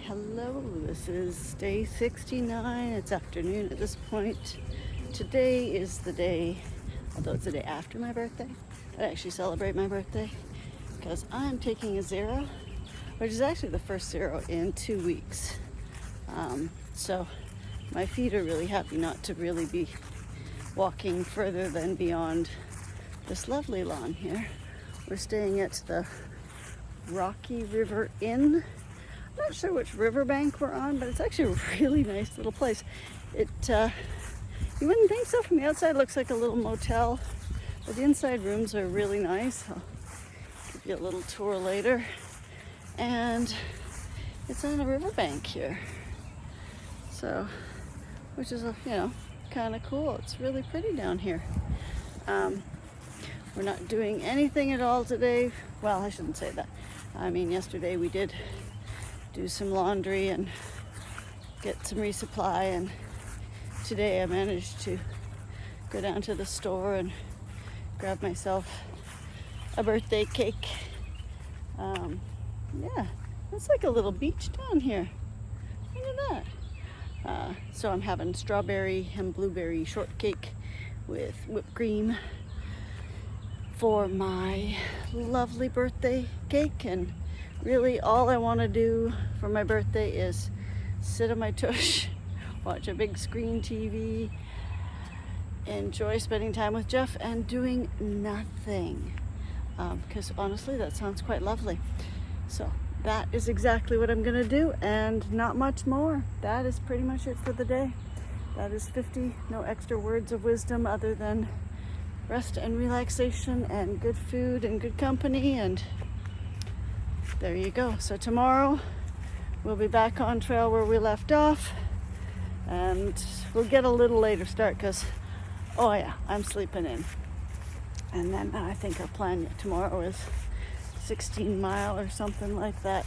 Hello, this is day 69. It's afternoon at this point. Today is the day, although it's the day after my birthday, I actually celebrate my birthday because I'm taking a zero, which is actually the first zero in 2 weeks. So my feet are really happy not to really be walking further than beyond this lovely lawn here. We're staying at the Rocky River Inn. I'm not sure which riverbank we're on, but it's actually a really nice little place. You wouldn't think so from the outside. It looks like a little motel, but the inside rooms are really nice. I'll give you a little tour later. And it's on a riverbank here. So, which is, kind of cool. It's really pretty down here. We're not doing anything at all today. Well, I shouldn't say that. I mean, yesterday we did do some laundry and get some resupply, and today I managed to go down to the store and grab myself a birthday cake. Yeah, it's like a little beach down here. Look at that. So I'm having strawberry and blueberry shortcake with whipped cream for my lovely birthday cake, and really all I want to do for my birthday is sit on my tush, watch a big screen TV, enjoy spending time with Jeff and doing nothing, because honestly that sounds quite lovely. So that is exactly what I'm gonna do, and not much more. That is pretty much it for the day. That is 50, no extra words of wisdom other than rest and relaxation and good food and good company, and there you go. So tomorrow we'll be back on trail where we left off, and we'll get a little later start because, oh yeah, I'm sleeping in. And then I think our plan tomorrow is 16 mile or something like that.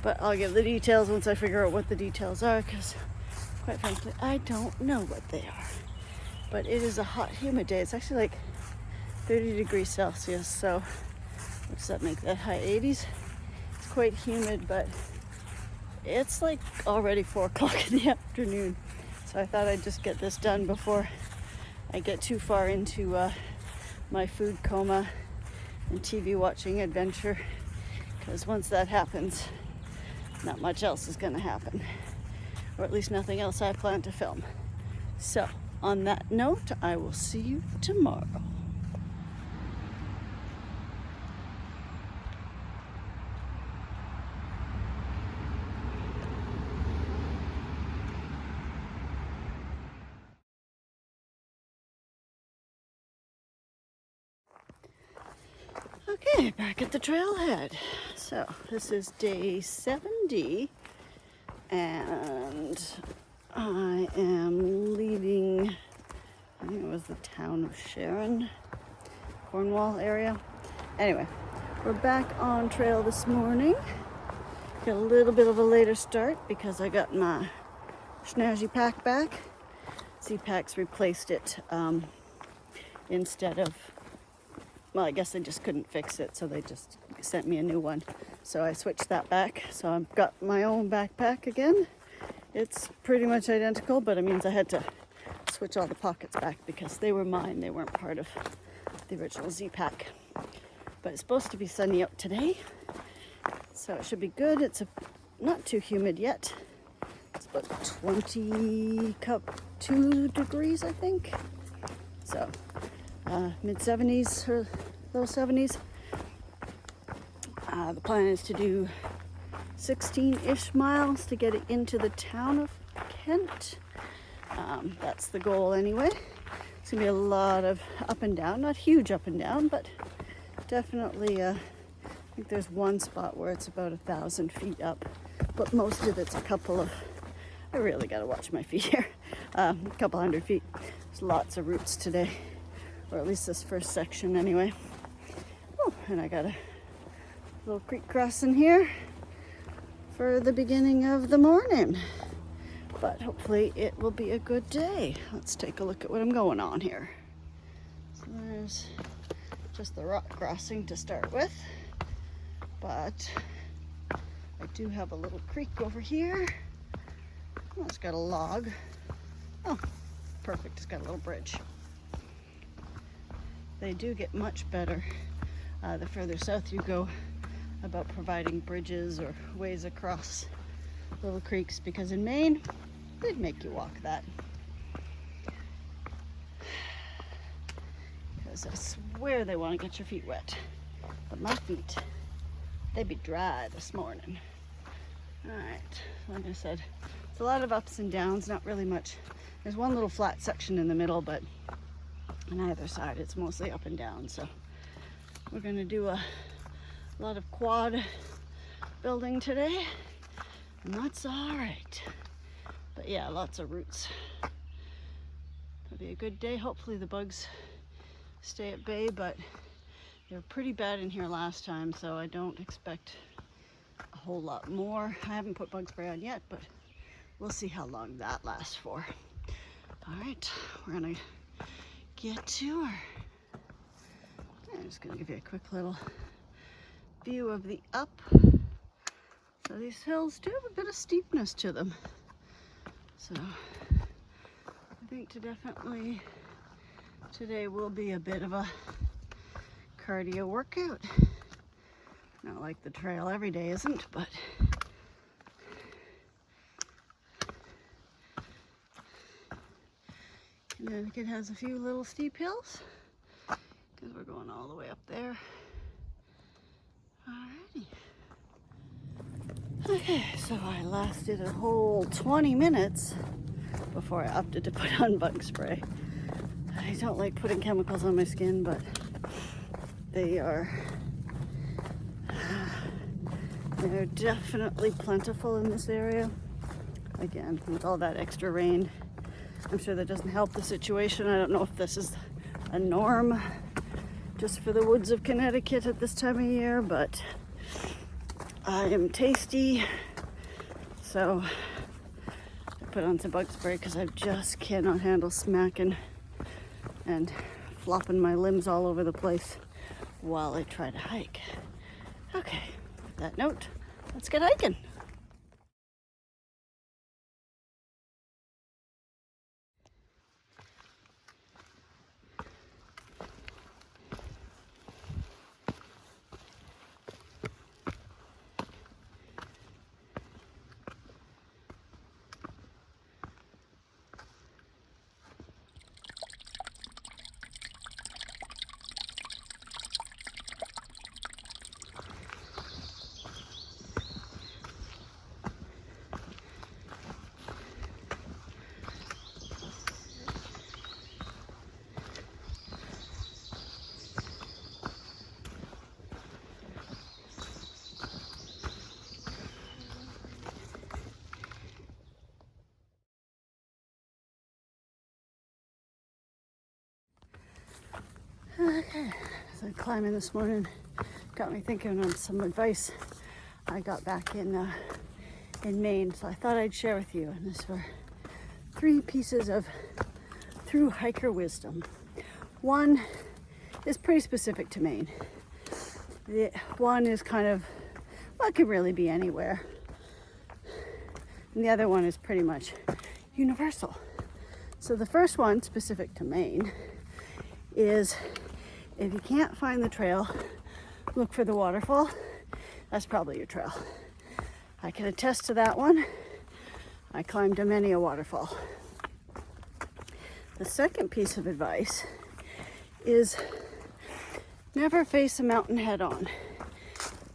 But I'll give the details once I figure out what the details are, because quite frankly, I don't know what they are. But it is a hot, humid day. It's actually like 30 degrees Celsius. So what does that make that, high 80s? It's quite humid, but it's like already 4 o'clock in the afternoon. So I thought I'd just get this done before I get too far into my food coma and TV watching adventure. Because once that happens, not much else is going to happen. Or at least nothing else I plan to film. So on that note, I will see you tomorrow. Okay, back at the trailhead. So this is day 70, and I am leaving, I think it was the town of Sharon, Cornwall area. Anyway, we're back on trail this morning. Got a little bit of a later start because I got my snazzy pack back. Z-Packs replaced it instead of, well, I guess they just couldn't fix it, so they just sent me a new one. So I switched that back. So I've got my own backpack again. It's pretty much identical, but it means I had to switch all the pockets back because they were mine. They weren't part of the original Z-Pack. But it's supposed to be sunny out today, so it should be good. It's not too humid yet. It's about 22 degrees, I think. So mid 70s or low 70s. The plan is to do 16-ish miles to get it into the town of Kent. That's the goal anyway. It's gonna be a lot of up and down, not huge up and down, but definitely I think there's one spot where it's about 1,000 feet up, but most of it's a couple of, I really gotta watch my feet here, a couple hundred feet. There's lots of routes today, or at least this first section anyway. Oh, and I got a little creek crossing here for the beginning of the morning, but hopefully it will be a good day. Let's take a look at what I'm going on here. So there's just the rock crossing to start with, but I do have a little creek over here. Oh, it's got a log. Oh, perfect, it's got a little bridge. They do get much better the further south you go about providing bridges or ways across little creeks, because in Maine, they'd make you walk that. Because I swear they want to get your feet wet. But my feet, they'd be dry this morning. All right, like I said, it's a lot of ups and downs, not really much. There's one little flat section in the middle, but on either side, it's mostly up and down. So we're gonna do a lot of quad building today, and that's all right. But yeah, lots of roots. It'll be a good day. Hopefully the bugs stay at bay, but they were pretty bad in here last time, so I don't expect a whole lot more. I haven't put bug spray on yet, but we'll see how long that lasts for. All right, we're gonna get to her. I'm just gonna give you a quick little view of the up. So these hills do have a bit of steepness to them. So I think today will be a bit of a cardio workout. Not like the trail every day isn't, but Connecticut has a few little steep hills because we're going all the way up there. Alrighty. Okay, so I lasted a whole 20 minutes before I opted to put on bug spray. I don't like putting chemicals on my skin, but they're definitely plentiful in this area. Again, with all that extra rain, I'm sure that doesn't help the situation. I don't know if this is a norm just for the woods of Connecticut at this time of year, but I am tasty, so I put on some bug spray because I just cannot handle smacking and flopping my limbs all over the place while I try to hike. Okay, with that note, let's get hiking. Okay, so climbing this morning got me thinking on some advice I got back in Maine, so I thought I'd share with you. And this were 3 pieces of thru-hiker wisdom. One is pretty specific to Maine. The one is kind of, well, it could really be anywhere. And the other one is pretty much universal. So the first one, specific to Maine, is if you can't find the trail, look for the waterfall. That's probably your trail. I can attest to that one. I climbed many a waterfall. The second piece of advice is never face a mountain head on.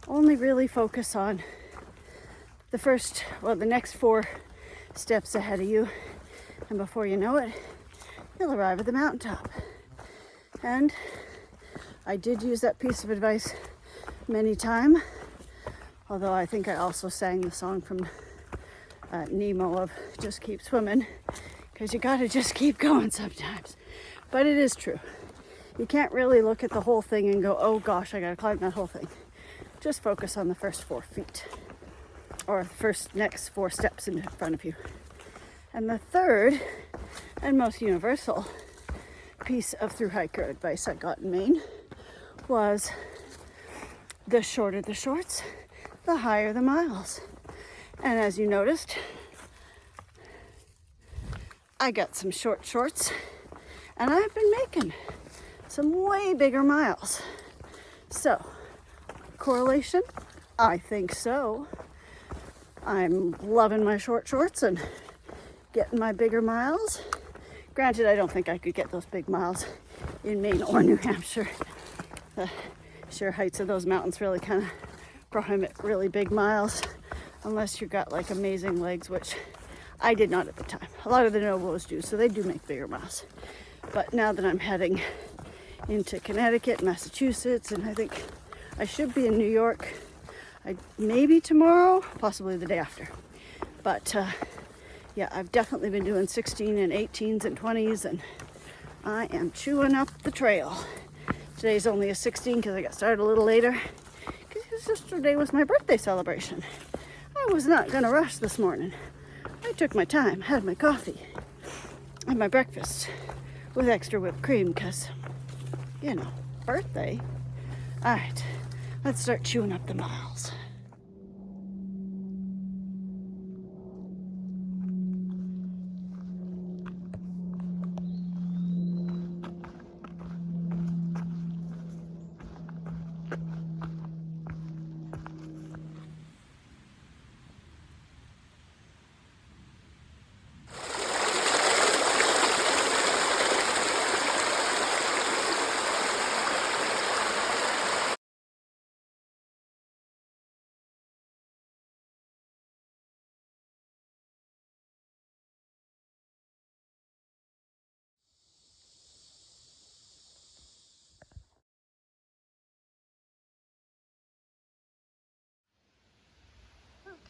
Only really focus on the next 4 steps ahead of you, and before you know it, you'll arrive at the mountaintop. And I did use that piece of advice many times, although I think I also sang the song from Nemo of just keep swimming, because you gotta just keep going sometimes. But it is true. You can't really look at the whole thing and go, oh gosh, I gotta climb that whole thing. Just focus on the first 4 feet, or next 4 steps in front of you. And the third and most universal piece of thru-hiker advice I got in Maine was the shorter the shorts, the higher the miles. And as you noticed, I got some short shorts, and I've been making some way bigger miles. So, correlation? I think so. I'm loving my short shorts and getting my bigger miles. Granted, I don't think I could get those big miles in Maine or New Hampshire. The sheer heights of those mountains really kind of prohibit really big miles, unless you've got like amazing legs, which I did not at the time. A lot of the Novos do, so they do make bigger miles. But now that I'm heading into Connecticut, Massachusetts, and I think I should be in New York, maybe tomorrow, possibly the day after. But yeah, I've definitely been doing 16 and 18s and 20s, and I am chewing up the trail. Today's only a 16 because I got started a little later, because yesterday was my birthday celebration. I was not gonna rush this morning. I took my time, had my coffee, and my breakfast with extra whipped cream, because, you know, birthday. All right, let's start chewing up the miles.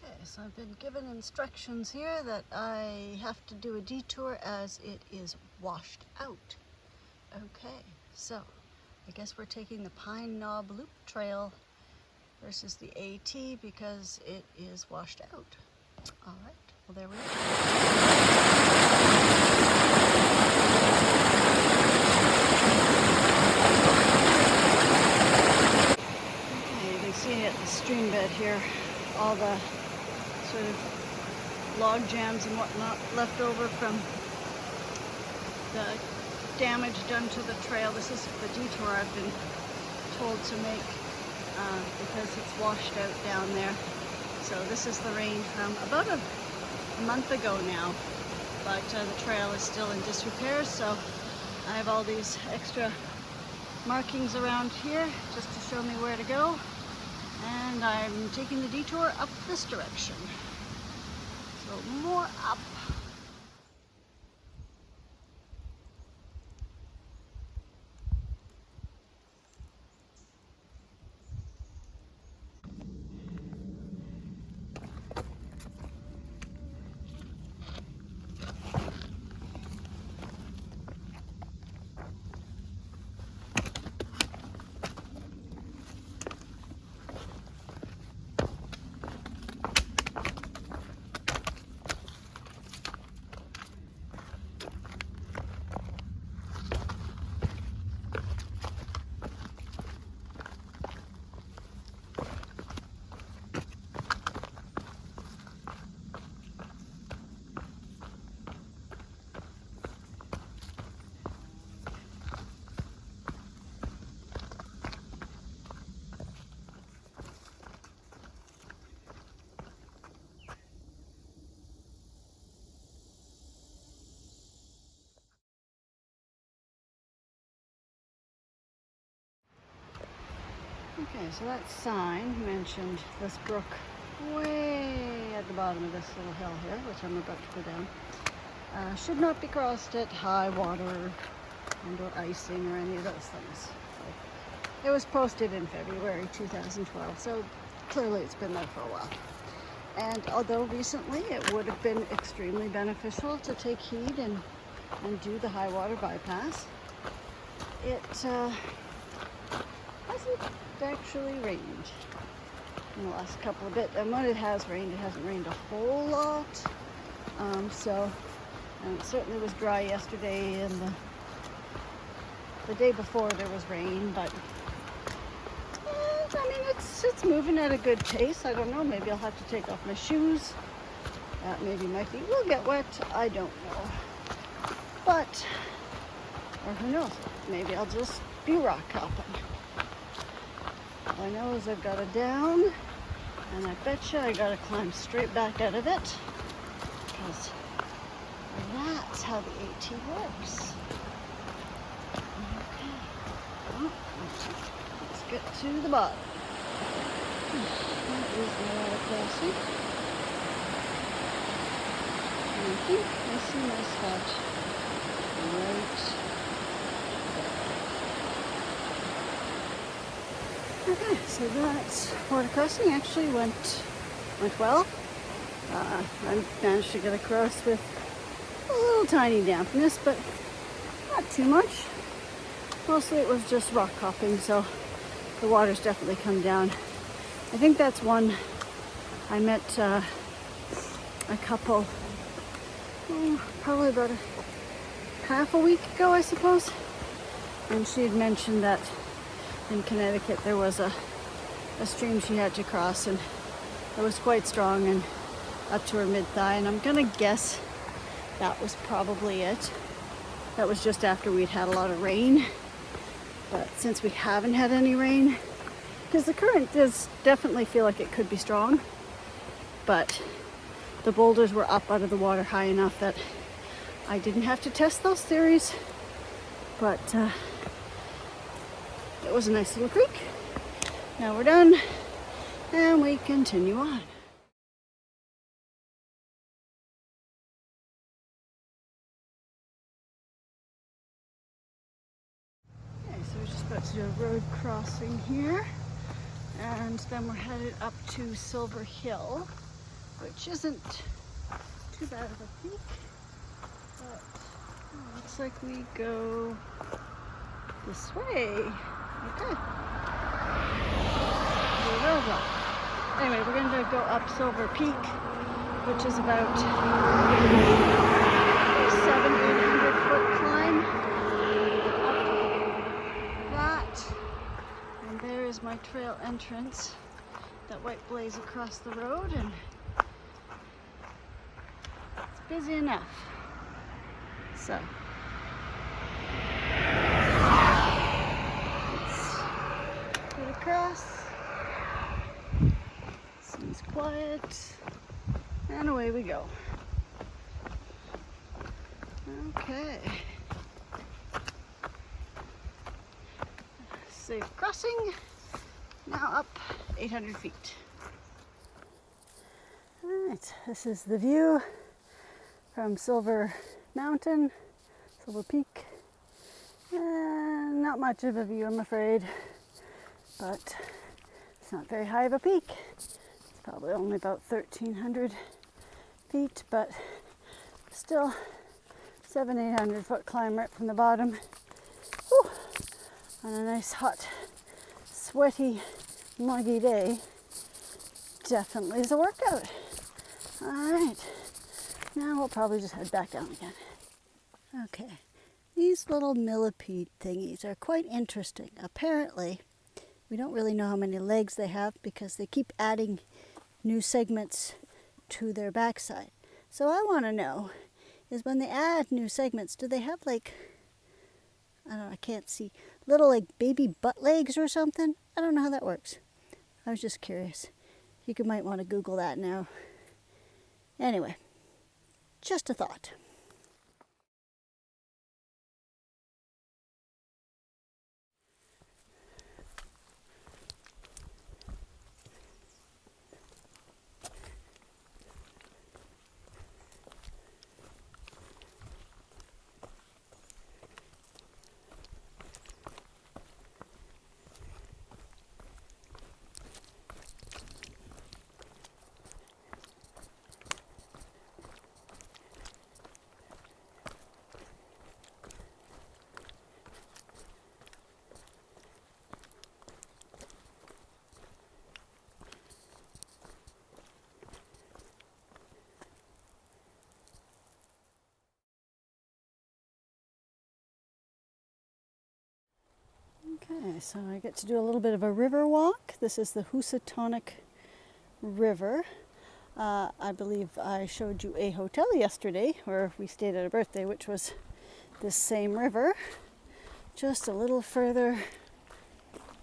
Okay, so I've been given instructions here that I have to do a detour as it is washed out. Okay, so I guess we're taking the Pine Knob Loop Trail versus the AT because it is washed out. All right, well there we go. Okay, you can see at the stream bed here, all the sort of log jams and whatnot left over from the damage done to the trail. This is the detour I've been told to make because it's washed out down there. So this is the range from about a month ago now, but the trail is still in disrepair, so I have all these extra markings around here just to show me where to go. And I'm taking the detour up this direction. So more up. Okay, so that sign mentioned this brook way at the bottom of this little hill here, which I'm about to go down. Should not be crossed at high water and or icing or any of those things. So it was posted in February 2012, so clearly it's been there for a while. And although recently it would have been extremely beneficial to take heed and do the high water bypass, it hasn't actually rained in the last couple of bits. And when it has rained, it hasn't rained a whole lot. And it certainly was dry yesterday, and the day before there was rain, but I mean, it's it's moving at a good pace. I don't know, maybe I'll have to take off my shoes. Maybe my feet will get wet, I don't know. But, or who knows, maybe I'll just be rock hopping. All I know is I've got it down, and I betcha I gotta climb straight back out of it, because that's how the AT works. Okay, well, let's get to the bottom. That is my water crossing. And I think I see my spot right there. Okay, so that water crossing actually went well. I managed to get across with a little tiny dampness, but not too much. Mostly it was just rock hopping, so the water's definitely come down. I think that's one I met a couple, probably about half a week ago, I suppose. And she had mentioned that in Connecticut there was a stream she had to cross, and it was quite strong and up to her mid-thigh, and I'm gonna guess that was probably it. That was just after we'd had a lot of rain. But since we haven't had any rain, because the current does definitely feel like it could be strong, but the boulders were up out of the water high enough that I didn't have to test those theories. But it was a nice little creek. Now we're done, and we continue on. So we're just about to do a road crossing here, and then we're headed up to Silver Hill, which isn't too bad of a peak, but it looks like we go this way. Okay. Anyway, we're going to go up Silver Peak, which is about 700-800 foot climb. And there is my trail entrance, that white blaze across the road, and it's busy enough. So let's get across. Seems quiet, and away we go. Okay. Safe crossing, now up 800 feet. All right, this is the view from Silver Mountain, Silver Peak. And not much of a view, I'm afraid, but it's not very high of a peak. It's probably only about 1,300 feet, but still 700-800 foot climb right from the bottom. Whew. On a nice, hot, sweaty, muggy day. Definitely is a workout. All right, now we'll probably just head back down again. Okay, these little millipede thingies are quite interesting. Apparently, we don't really know how many legs they have because they keep adding new segments to their backside. So I want to know is when they add new segments, do they have like, I don't know, I can't see, little like baby butt legs or something? I don't know how that works. I was just curious. You might want to Google that now. Anyway, just a thought. Okay, so I get to do a little bit of a river walk. This is the Housatonic River. I believe I showed you a hotel yesterday where we stayed at a birthday, which was this same river. Just a little further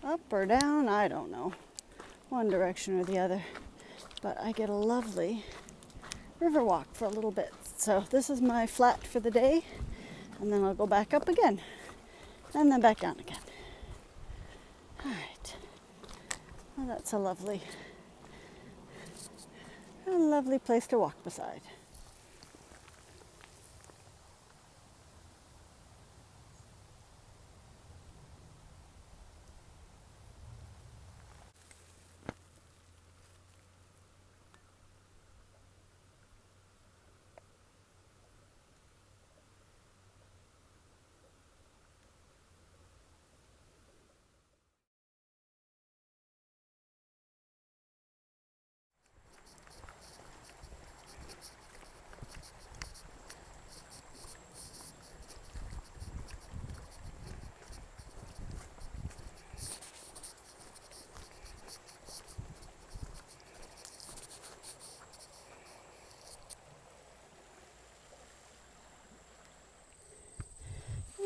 up or down, I don't know, one direction or the other. But I get a lovely river walk for a little bit. So this is my flat for the day, and then I'll go back up again, and then back down again. All right. Well, that's a lovely place to walk beside.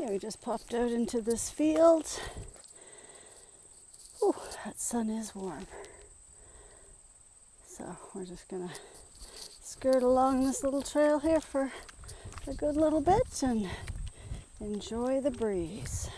Yeah, we just popped out into this field. Ooh, that sun is warm. So we're just gonna skirt along this little trail here for a good little bit and enjoy the breeze.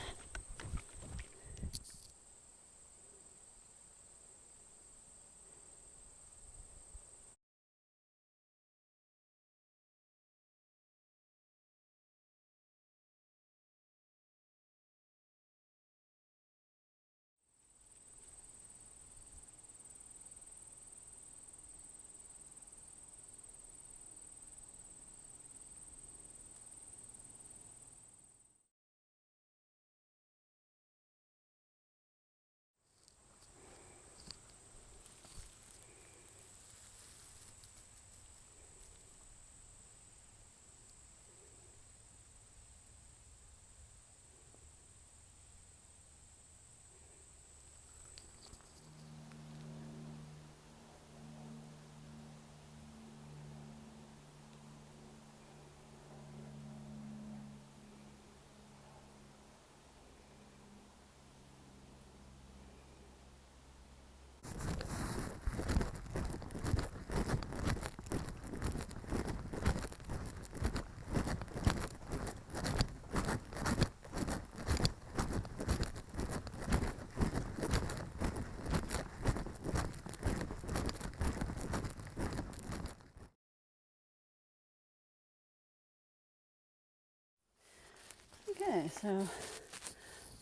Okay, so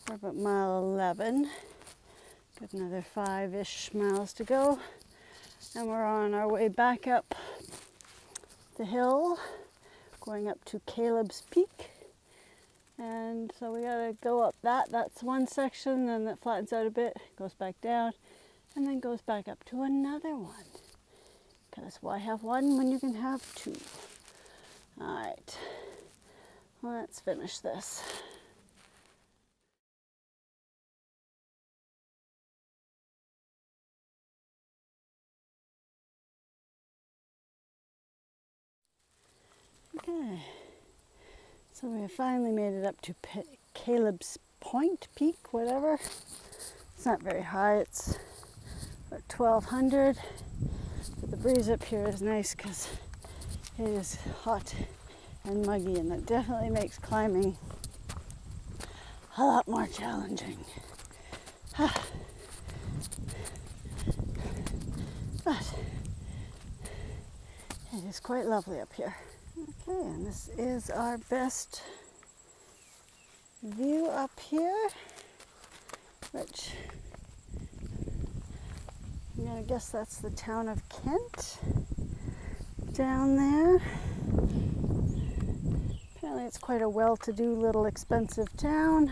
we're about mile 11. Got another 5-ish miles to go. And we're on our way back up the hill, going up to Caleb's Peak. And so we gotta go up that's one section, then that flattens out a bit, goes back down, and then goes back up to another one. Because why have one when you can have two? All right, let's finish this. Okay, so we have finally made it up to Caleb's Peak, whatever. It's not very high, it's about 1200, but the breeze up here is nice because it is hot and muggy, and that definitely makes climbing a lot more challenging. But it is quite lovely up here. Okay, and this is our best view up here, which I'm gonna guess that's the town of Kent down there. Apparently it's quite a well-to-do little expensive town.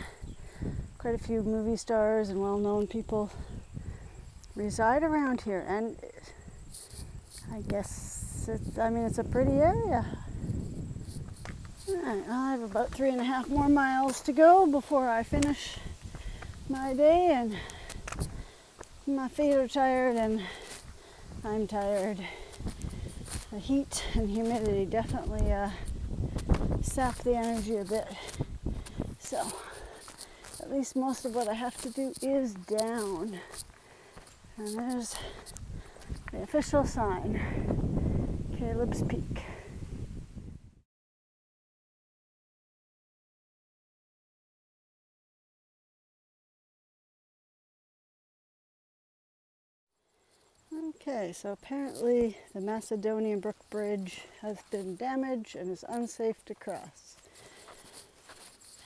Quite a few movie stars and well-known people reside around here, and I guess it's a pretty area. All right, I have about 3.5 more miles to go before I finish my day, and my feet are tired and I'm tired. The heat and humidity definitely sap the energy a bit. So at least most of what I have to do is down. And there's the official sign, Caleb's Peak. Okay, so apparently the Macedonian Brook Bridge has been damaged and is unsafe to cross.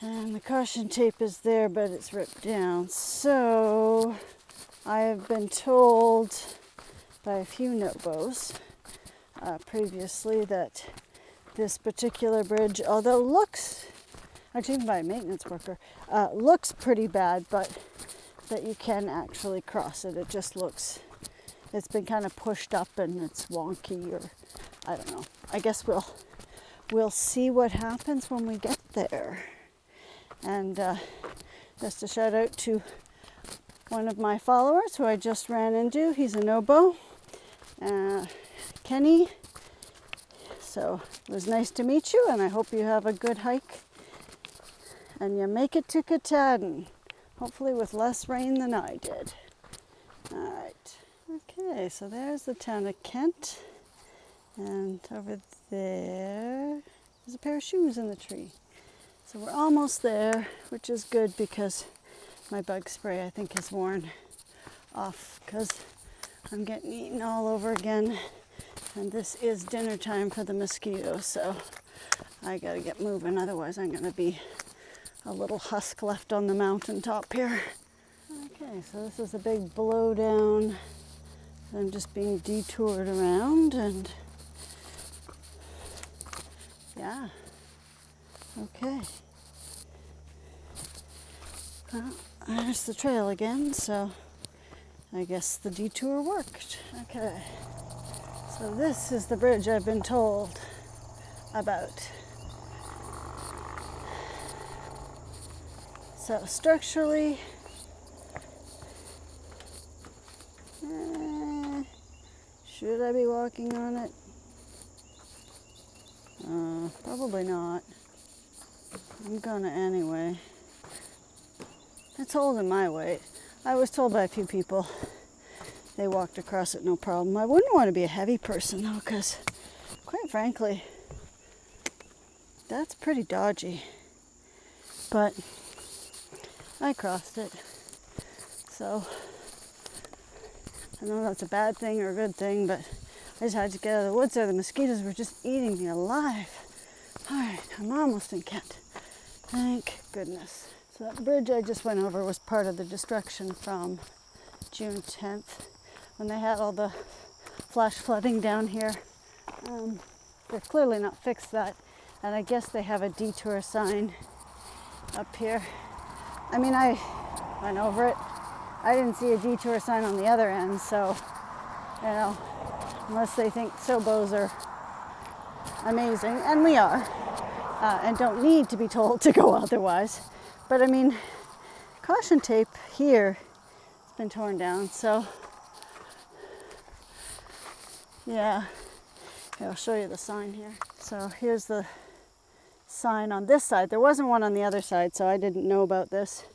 And the caution tape is there, but it's ripped down. So I have been told by a few nobos previously that this particular bridge, although looks, actually even by a maintenance worker, looks pretty bad, but that you can actually cross it. It just looks, it's been kind of pushed up and it's wonky, or I don't know. I guess we'll see what happens when we get there. And just a shout out to one of my followers who I just ran into. He's a Nobo, Kenny. So it was nice to meet you, and I hope you have a good hike and you make it to Katahdin, hopefully with less rain than I did. All right. Okay, so there's the town of Kent, and over there's a pair of shoes in the tree. So we're almost there, which is good because my bug spray I think is worn off because I'm getting eaten all over again, and this is dinner time for the mosquitoes, so I gotta get moving, otherwise I'm gonna be a little husk left on the mountaintop here. Okay, so this is a big blowdown. I'm just being detoured around, and yeah, okay. Well, there's the trail again, so I guess the detour worked. Okay, so this is the bridge I've been told about. So structurally, should I be walking on it? Probably not. I'm gonna anyway. It's holding my weight. I was told by a few people they walked across it no problem. I wouldn't want to be a heavy person though, because quite frankly, that's pretty dodgy. But I crossed it. So I don't know if that's a bad thing or a good thing, but I just had to get out of the woods there. The mosquitoes were just eating me alive. All right, I'm almost in Kent. Thank goodness. So that bridge I just went over was part of the destruction from June 10th when they had all the flash flooding down here. They're clearly not fixed that, and I guess they have a detour sign up here. I mean, I went over it. I didn't see a detour sign on the other end, so, you know, unless they think Sobos are amazing, and we are, and don't need to be told to go otherwise. But I mean, caution tape here has been torn down, so yeah. Okay, I'll show you the sign here. So here's the sign on this side. There wasn't one on the other side, so I didn't know about this,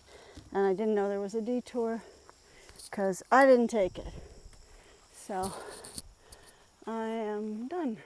and I didn't know there was a detour because I didn't take it. So I am done.